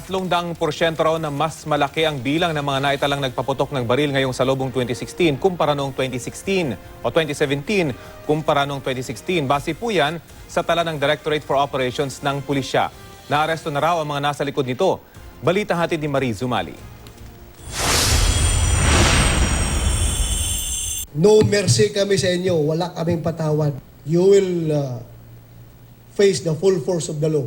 300% raw na mas malaki ang bilang ng mga naitalang nagpaputok ng baril ngayong salubong 2016 kumpara noong 2016 o 2017 kumpara noong 2016. Base po yan sa tala ng Directorate for Operations ng Pulisya. Naaresto na raw ang mga nasa likod nito. Balita hatid ni Mariz Umali. No mercy kami sa inyo. Wala kaming patawad. You will face the full force of the law.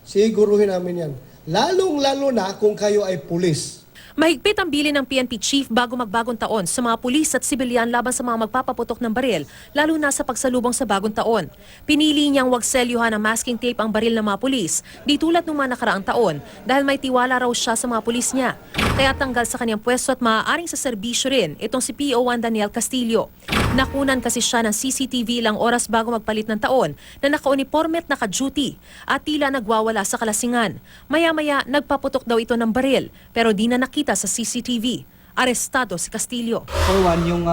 Siguruhin namin yan. Lalong-lalo na kung kayo ay pulis. Mahigpit ang bilin ng PNP chief bago magbagong taon sa mga pulis at sibilyan laban sa mga magpapaputok ng baril, lalo na sa pagsalubong sa bagong taon. Pinili niyang wag selyuhan ng masking tape ang baril ng mga pulis, di tulad ng mga nakaraang taon, dahil may tiwala raw siya sa mga pulis niya. Kaya tanggal sa kanyang pwesto at maaaring sa serbisyo rin itong si PO1 Daniel Castillo. Nakunan kasi siya ng CCTV ilang oras bago magpalit ng taon na naka-uniforme at naka-duty at tila nagwawala sa kalasingan. Maya-maya nagpaputok daw ito ng baril pero di na nakita sa CCTV. Arestado si Castillo. For one, yung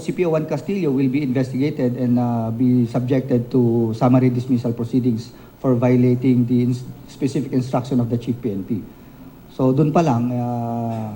si PO1 Castillo will be investigated and be subjected to summary dismissal proceedings for violating the specific instruction of the Chief PNP. So doon pa lang,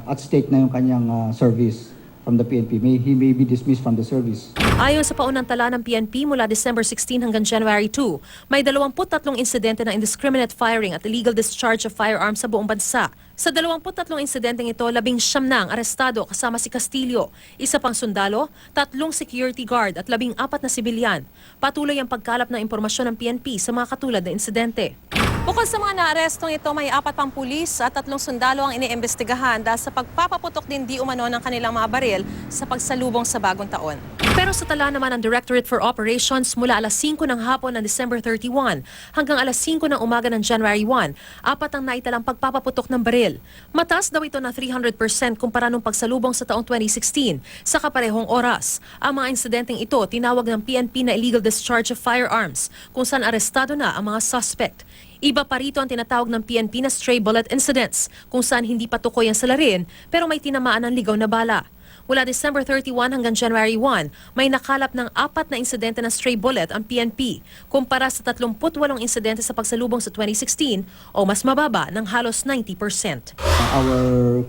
at stake na yung kanyang service from the PNP. He may be dismissed from the service. Ayon sa paunang tala ng PNP mula December 16 hanggang January 2, may 23 insidente ng indiscriminate firing at illegal discharge of firearms sa buong bansa. Sa 23 insidenteng ito, 19 na ang arestado kasama si Castillo, isa pang sundalo, 3 security guard at 14 na sibilyan. Patuloy ang pagkalap ng impormasyon ng PNP sa mga katulad na insidente. Bukod sa mga naarestong ito, may 4 pang pulis at 3 sundalo ang iniimbestigahan dahil sa pagpapaputok din di umano ng kanilang mga baril sa pagsalubong sa bagong taon. Pero sa tala naman ng Directorate for Operations mula alas 5 ng hapon ng December 31 hanggang alas 5 ng umaga ng January 1, 4 ang naitalang pagpapaputok ng baril. Mataas daw ito na 300% kumpara nung pagsalubong sa taong 2016 sa kaparehong oras. Ang mga insidenteng ito tinawag ng PNP na illegal discharge of firearms kung saan arestado na ang mga suspect. Iba pa rito ang tinatawag ng PNP na stray bullet incidents, kung saan hindi pa tukoy ang salarin pero may tinamaan ng ligaw na bala. Mula December 31 hanggang January 1, may nakalap ng 4 na insidente ng stray bullet ang PNP, kumpara sa 38 insidente sa pagsalubong sa 2016 o mas mababa ng halos 90%. Our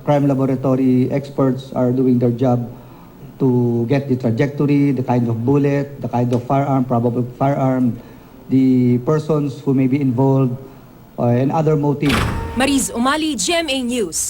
crime laboratory experts are doing their job to get the trajectory, the kind of bullet, the kind of firearm, probable firearm, the persons who may be involved, and other motives. Mariz Umali, GMA News.